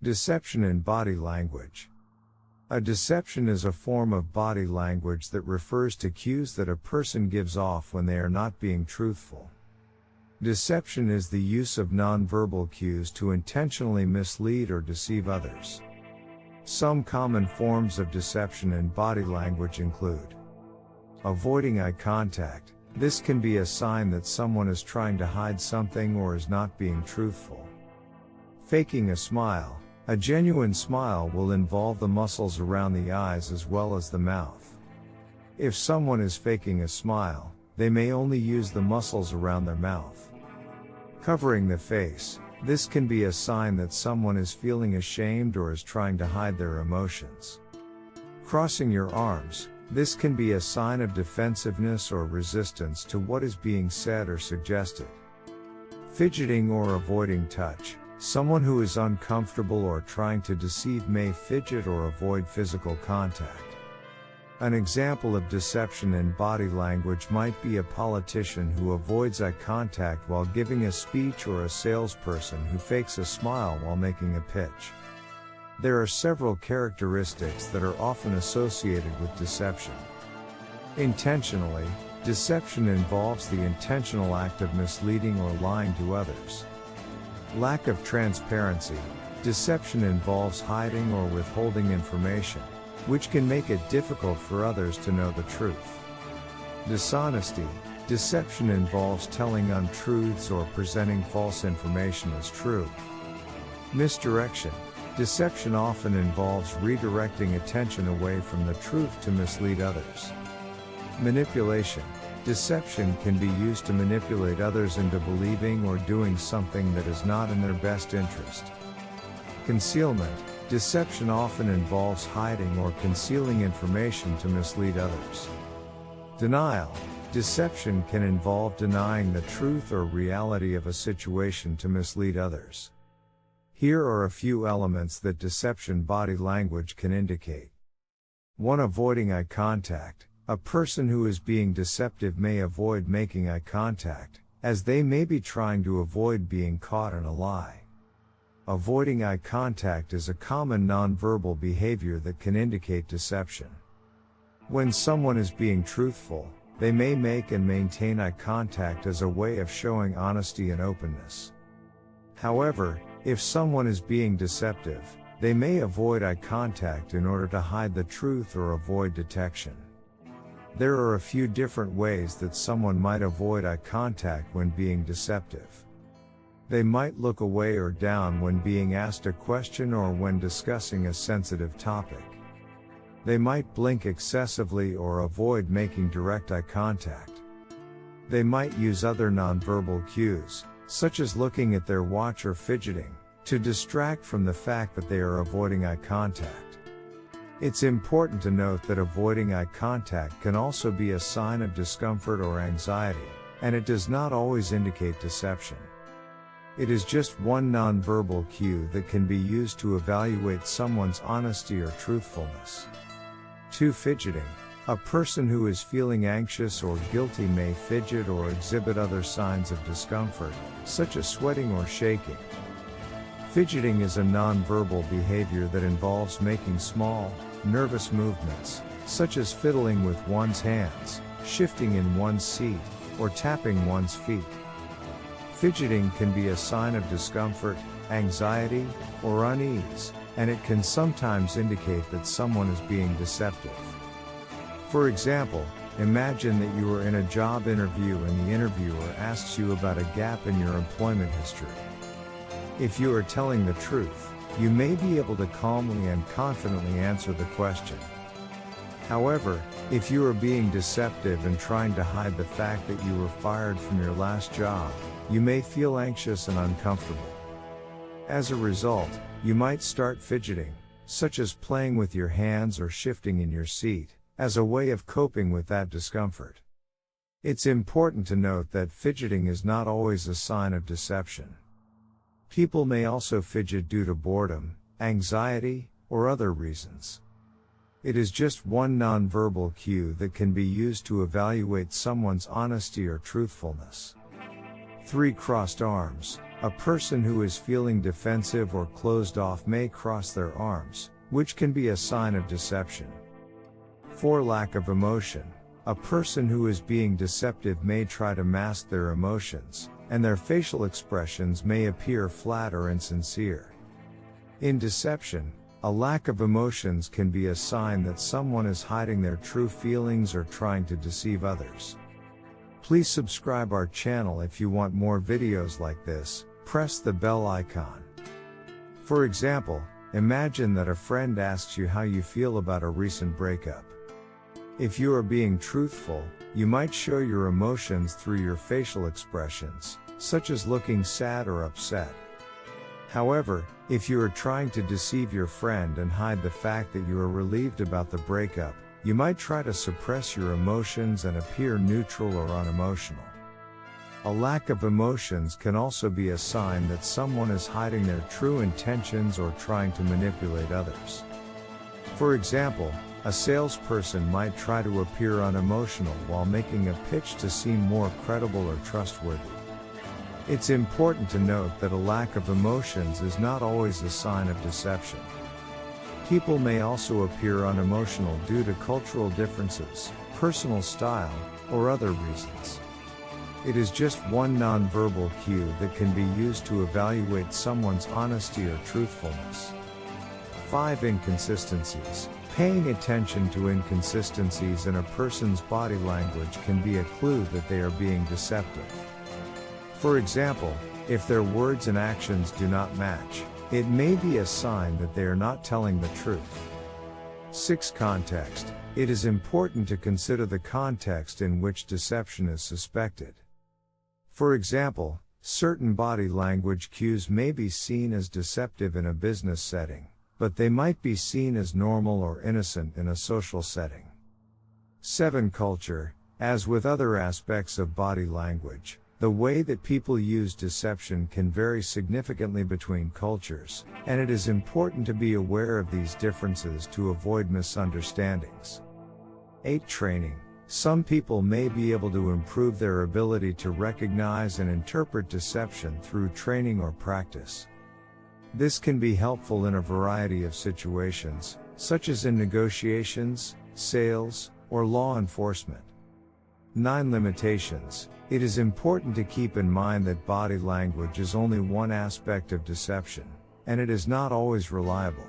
Deception in body language. A deception is a form of body language that refers to cues that a person gives off when they are not being truthful. Deception is the use of nonverbal cues to intentionally mislead or deceive others. Some common forms of deception in body language include avoiding eye contact. This can be a sign that someone is trying to hide something or is not being truthful. Faking a smile. A genuine smile will involve the muscles around the eyes as well as the mouth. If someone is faking a smile, they may only use the muscles around their mouth. Covering the face. This can be a sign that someone is feeling ashamed or is trying to hide their emotions. Crossing your arms. This can be a sign of defensiveness or resistance to what is being said or suggested. Fidgeting or avoiding touch. Someone who is uncomfortable or trying to deceive may fidget or avoid physical contact. An example of deception in body language might be a politician who avoids eye contact while giving a speech or a salesperson who fakes a smile while making a pitch. There are several characteristics that are often associated with deception. Intentionally. Deception involves the intentional act of misleading or lying to others. Lack of transparency. Deception involves hiding or withholding information, which can make it difficult for others to know the truth. Dishonesty. Deception involves telling untruths or presenting false information as true. Misdirection. Deception often involves redirecting attention away from the truth to mislead others. Manipulation. Deception can be used to manipulate others into believing or doing something that is not in their best interest. Concealment. Deception often involves hiding or concealing information to mislead others. Denial. Deception can involve denying the truth or reality of a situation to mislead others. Here are a few elements that deception body language can indicate. 1. Avoiding eye contact. A person who is being deceptive may avoid making eye contact, as they may be trying to avoid being caught in a lie. Avoiding eye contact is a common nonverbal behavior that can indicate deception. When someone is being truthful, they may make and maintain eye contact as a way of showing honesty and openness. However, if someone is being deceptive, they may avoid eye contact in order to hide the truth or avoid detection. There are a few different ways that someone might avoid eye contact when being deceptive. They might look away or down when being asked a question or when discussing a sensitive topic. They might blink excessively or avoid making direct eye contact. They might use other nonverbal cues, such as looking at their watch or fidgeting, to distract from the fact that they are avoiding eye contact. It's important to note that avoiding eye contact can also be a sign of discomfort or anxiety, and it does not always indicate deception. It is just one nonverbal cue that can be used to evaluate someone's honesty or truthfulness. 2. Fidgeting. A person who is feeling anxious or guilty may fidget or exhibit other signs of discomfort, such as sweating or shaking. Fidgeting is a nonverbal behavior that involves making small, nervous movements, such as fiddling with one's hands, shifting in one's seat, or tapping one's feet. Fidgeting can be a sign of discomfort, anxiety, or unease, and it can sometimes indicate that someone is being deceptive. For example, imagine that you are in a job interview and the interviewer asks you about a gap in your employment history. If you are telling the truth, you may be able to calmly and confidently answer the question. However, if you are being deceptive and trying to hide the fact that you were fired from your last job, you may feel anxious and uncomfortable. As a result, you might start fidgeting, such as playing with your hands or shifting in your seat, as a way of coping with that discomfort. It's important to note that fidgeting is not always a sign of deception. People may also fidget due to boredom, anxiety, or other reasons. It is just one nonverbal cue that can be used to evaluate someone's honesty or truthfulness. 3. Crossed arms. A person who is feeling defensive or closed off may cross their arms, which can be a sign of deception. 4. Lack of emotion. A person who is being deceptive may try to mask their emotions, and their facial expressions may appear flat or insincere. In deception, a lack of emotions can be a sign that someone is hiding their true feelings or trying to deceive others. Please subscribe our channel if you want more videos like this. Press the bell icon. For example, imagine that a friend asks you how you feel about a recent breakup. If you are being truthful, you might show your emotions through your facial expressions, such as looking sad or upset. However, if you are trying to deceive your friend and hide the fact that you are relieved about the breakup, you might try to suppress your emotions and appear neutral or unemotional. A lack of emotions can also be a sign that someone is hiding their true intentions or trying to manipulate others. For example, a salesperson might try to appear unemotional while making a pitch to seem more credible or trustworthy. It's important to note that a lack of emotions is not always a sign of deception. People may also appear unemotional due to cultural differences, personal style, or other reasons. It is just one nonverbal cue that can be used to evaluate someone's honesty or truthfulness. 5. Inconsistencies. Paying attention to inconsistencies in a person's body language can be a clue that they are being deceptive. For example, if their words and actions do not match, it may be a sign that they are not telling the truth. 6. Context. It is important to consider the context in which deception is suspected. For example, certain body language cues may be seen as deceptive in a business setting, but they might be seen as normal or innocent in a social setting. 7. Culture. As with other aspects of body language, the way that people use deception can vary significantly between cultures, and it is important to be aware of these differences to avoid misunderstandings. 8. Training. Some people may be able to improve their ability to recognize and interpret deception through training or practice. This can be helpful in a variety of situations, such as in negotiations, sales, or law enforcement. 9. Limitations. It is important to keep in mind that body language is only one aspect of deception, and it is not always reliable.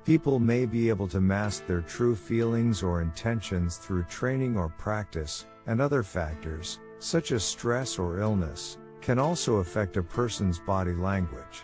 People may be able to mask their true feelings or intentions through training or practice, and other factors, such as stress or illness, can also affect a person's body language.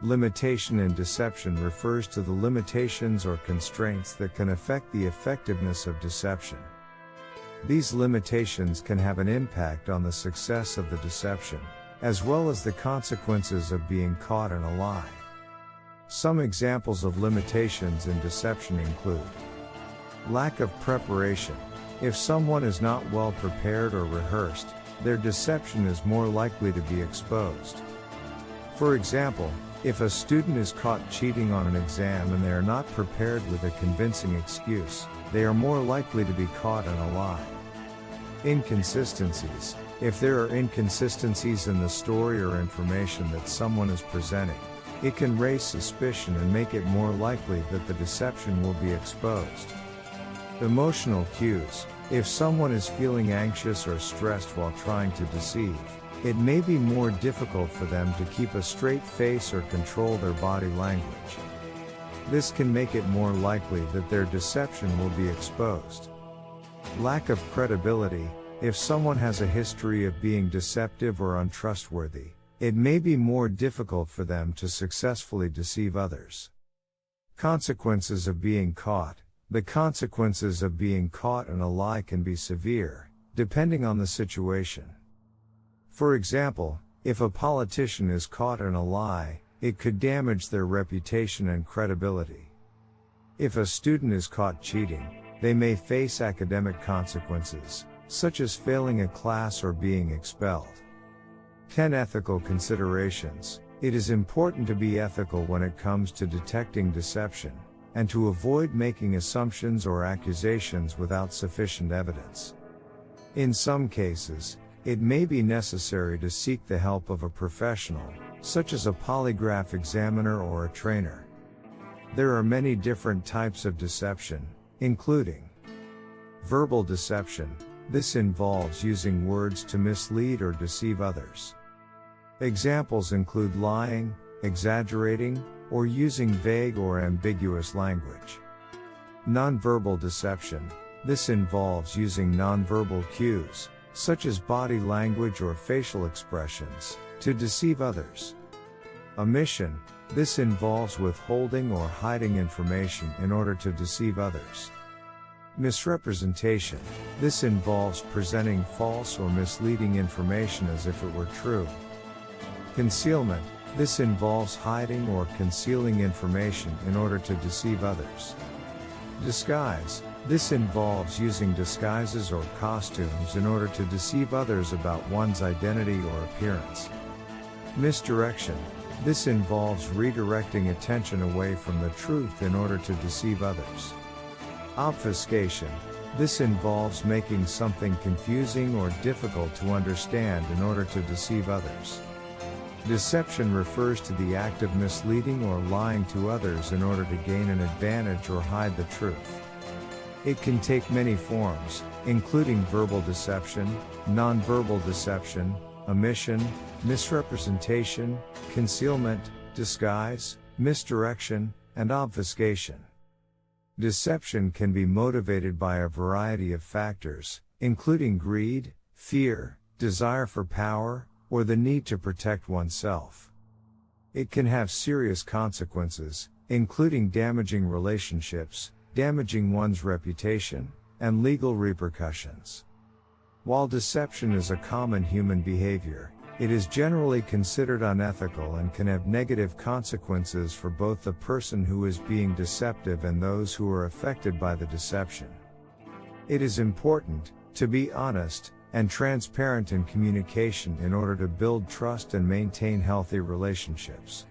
Limitation in deception refers to the limitations or constraints that can affect the effectiveness of deception. These limitations can have an impact on the success of the deception, as well as the consequences of being caught in a lie. Some examples of limitations in deception include lack of preparation. If someone is not well prepared or rehearsed, their deception is more likely to be exposed. For example, if a student is caught cheating on an exam and they are not prepared with a convincing excuse, they are more likely to be caught in a lie. Inconsistencies. If there are inconsistencies in the story or information that someone is presenting, it can raise suspicion and make it more likely that the deception will be exposed. Emotional cues. If someone is feeling anxious or stressed while trying to deceive, it may be more difficult for them to keep a straight face or control their body language. This can make it more likely that their deception will be exposed. Lack of credibility. If someone has a history of being deceptive or untrustworthy, it may be more difficult for them to successfully deceive others. Consequences of being caught. The consequences of being caught in a lie can be severe, depending on the situation. For example, if a politician is caught in a lie, it could damage their reputation and credibility. If a student is caught cheating, they may face academic consequences, such as failing a class or being expelled. 10. Ethical considerations. It is important to be ethical when it comes to detecting deception, and to avoid making assumptions or accusations without sufficient evidence. In some cases, it may be necessary to seek the help of a professional, such as a polygraph examiner or a trainer. There are many different types of deception, including verbal deception. This involves using words to mislead or deceive others. Examples include lying, exaggerating, or using vague or ambiguous language. Nonverbal deception. This involves using nonverbal cues, such as body language or facial expressions, to deceive others. Omission. This involves withholding or hiding information in order to deceive others. Misrepresentation. This involves presenting false or misleading information as if it were true. Concealment. This involves hiding or concealing information in order to deceive others. Disguise. This involves using disguises or costumes in order to deceive others about one's identity or appearance. Misdirection. This involves redirecting attention away from the truth in order to deceive others. Obfuscation. This involves making something confusing or difficult to understand in order to deceive others. Deception refers to the act of misleading or lying to others in order to gain an advantage or hide the truth. It can take many forms, including verbal deception, nonverbal deception, omission, misrepresentation, concealment, disguise, misdirection, and obfuscation. Deception can be motivated by a variety of factors, including greed, fear, desire for power, or the need to protect oneself. It can have serious consequences, including damaging relationships, damaging one's reputation, and legal repercussions. While deception is a common human behavior, it is generally considered unethical and can have negative consequences for both the person who is being deceptive and those who are affected by the deception. It is important to be honest and transparent in communication in order to build trust and maintain healthy relationships.